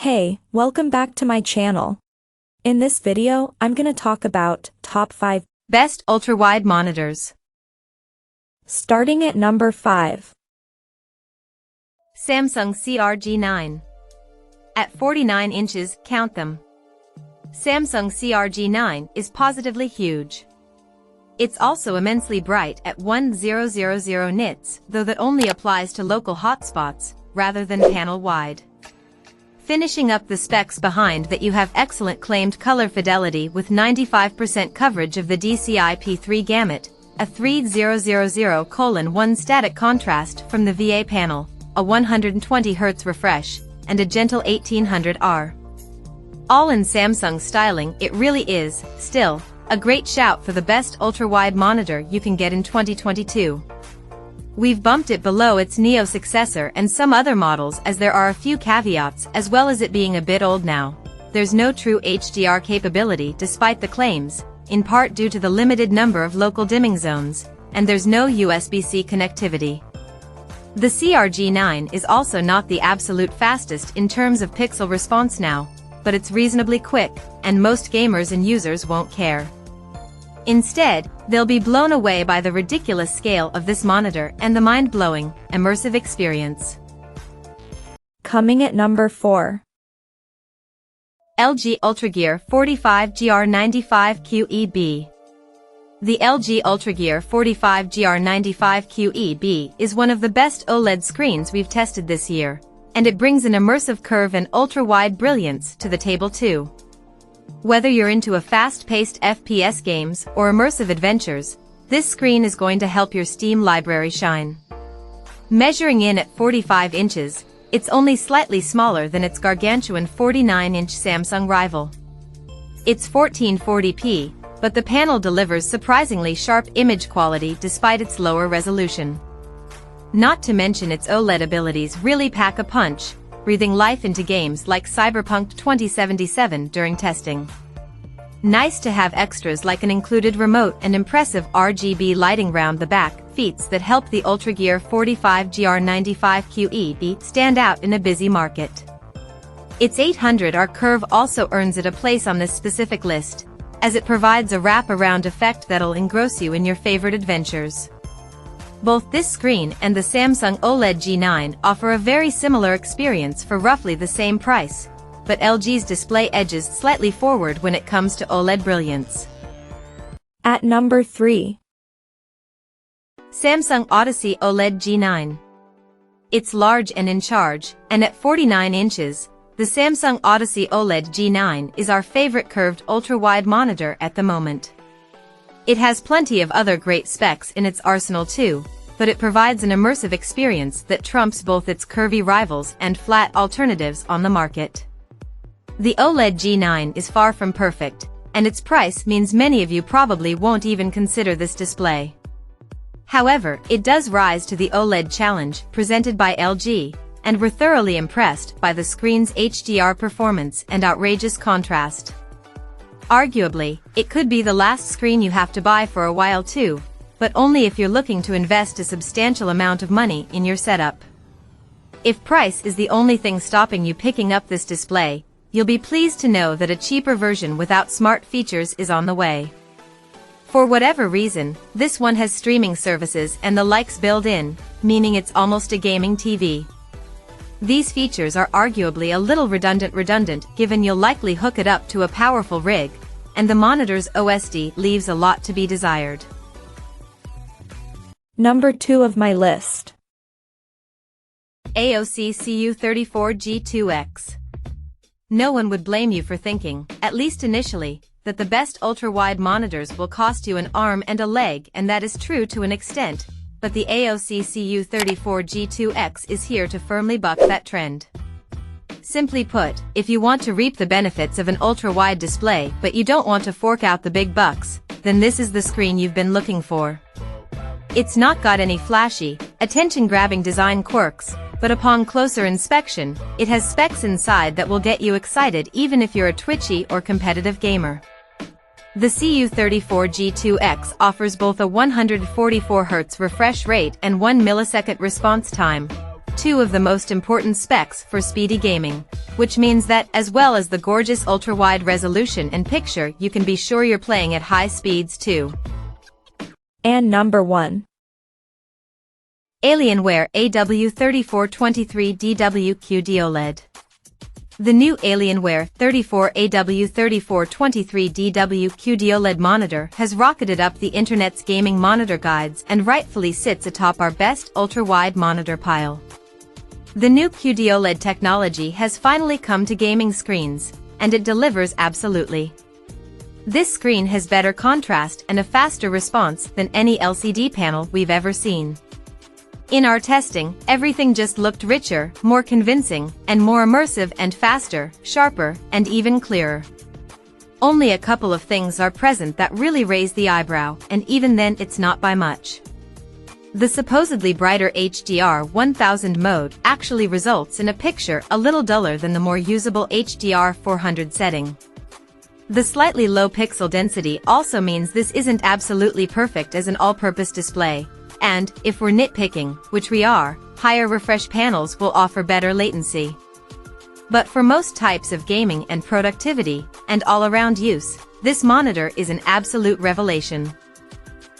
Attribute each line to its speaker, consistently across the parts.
Speaker 1: Hey, welcome back to my channel. In this video, I'm gonna talk about top 5
Speaker 2: best ultra-wide monitors.
Speaker 1: Starting at number 5.
Speaker 2: Samsung CRG9. At 49 inches, count them. Samsung CRG9 is positively huge. It's also immensely bright at 1000 nits, though that only applies to local hotspots, rather than panel-wide. Finishing up the specs behind that, you have excellent claimed color fidelity with 95% coverage of the DCI-P3 gamut, a 3000:1 static contrast from the VA panel, a 120 Hz refresh, and a gentle 1800R. All in Samsung styling, it really is, still, a great shout for the best ultra-wide monitor you can get in 2022. We've bumped it below its Neo successor and some other models as there are a few caveats, as well as it being a bit old now. There's no true HDR capability despite the claims, in part due to the limited number of local dimming zones, and there's no USB-C connectivity. The CRG9 is also not the absolute fastest in terms of pixel response now, but it's reasonably quick, and most gamers and users won't care. Instead, they'll be blown away by the ridiculous scale of this monitor and the mind-blowing, immersive experience.
Speaker 1: Coming at number 4.
Speaker 2: LG UltraGear 45GR95 QEB. The LG UltraGear 45GR95 QEB is one of the best OLED screens we've tested this year, and it brings an immersive curve and ultra-wide brilliance to the table too. Whether you're into a fast-paced FPS games or immersive adventures, this screen is going to help your Steam library shine. Measuring in at 45 inches, it's only slightly smaller than its gargantuan 49-inch Samsung rival. It's 1440p, but the panel delivers surprisingly sharp image quality despite its lower resolution. Not to mention its OLED abilities really pack a punch, breathing life into games like Cyberpunk 2077 during testing. Nice to have extras like an included remote and impressive RGB lighting round the back, feats that help the UltraGear 45GR95 QEB stand out in a busy market. Its 800R curve also earns it a place on this specific list, as it provides a wrap-around effect that'll engross you in your favorite adventures. Both this screen and the Samsung OLED G9 offer a very similar experience for roughly the same price, but LG's display edges slightly forward when it comes to OLED brilliance.
Speaker 1: At number 3.
Speaker 2: Samsung Odyssey OLED G9. It's large and in charge, and at 49 inches, the Samsung Odyssey OLED G9 is our favorite curved ultra-wide monitor at the moment. It has plenty of other great specs in its arsenal too, but it provides an immersive experience that trumps both its curvy rivals and flat alternatives on the market. The OLED G9 is far from perfect, and its price means many of you probably won't even consider this display. However, it does rise to the OLED challenge presented by LG, and we're thoroughly impressed by the screen's HDR performance and outrageous contrast. Arguably, it could be the last screen you have to buy for a while too, but only if you're looking to invest a substantial amount of money in your setup. If price is the only thing stopping you picking up this display, you'll be pleased to know that a cheaper version without smart features is on the way. For whatever reason, this one has streaming services and the likes built in, meaning it's almost a gaming TV. These features are arguably a little redundant given you'll likely hook it up to a powerful rig, and the monitor's OSD leaves a lot to be desired.
Speaker 1: Number 2 of my list.
Speaker 2: AOC CU34G2X. No one would blame you for thinking, at least initially, that the best ultra-wide monitors will cost you an arm and a leg, and that is true to an extent, but the AOC CU34G2X is here to firmly buck that trend. Simply put, if you want to reap the benefits of an ultra-wide display but you don't want to fork out the big bucks, then this is the screen you've been looking for. It's not got any flashy, attention-grabbing design quirks, but upon closer inspection, it has specs inside that will get you excited even if you're a twitchy or competitive gamer. The CU34G2X offers both a 144 Hz refresh rate and 1 millisecond response time. two of the most important specs for speedy gaming, which means that, as well as the gorgeous ultra-wide resolution and picture, you can be sure you're playing at high speeds too.
Speaker 1: And number 1.
Speaker 2: Alienware AW3423DW QD-OLED. The new Alienware 34AW3423DW QD-OLED monitor has rocketed up the internet's gaming monitor guides and rightfully sits atop our best ultra-wide monitor pile. The new QD-OLED technology has finally come to gaming screens, and it delivers absolutely. This screen has better contrast and a faster response than any LCD panel we've ever seen. In our testing, everything just looked richer, more convincing, and more immersive and faster, sharper, and even clearer. Only a couple of things are present that really raise the eyebrow, and even then it's not by much. The supposedly brighter HDR 1000 mode actually results in a picture a little duller than the more usable HDR 400 setting. The slightly low pixel density also means this isn't absolutely perfect as an all-purpose display. And, if we're nitpicking, which we are, higher refresh panels will offer better latency. But for most types of gaming and productivity, and all-around use, this monitor is an absolute revelation.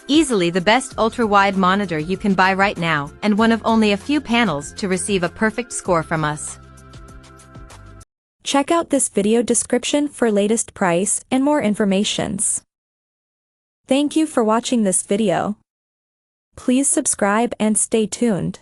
Speaker 2: Easily the best ultra-wide monitor you can buy right now, and one of only a few panels to receive a perfect score from us.
Speaker 1: Check out this video description for latest price and more informations. Thank you for watching this video. Please subscribe and stay tuned.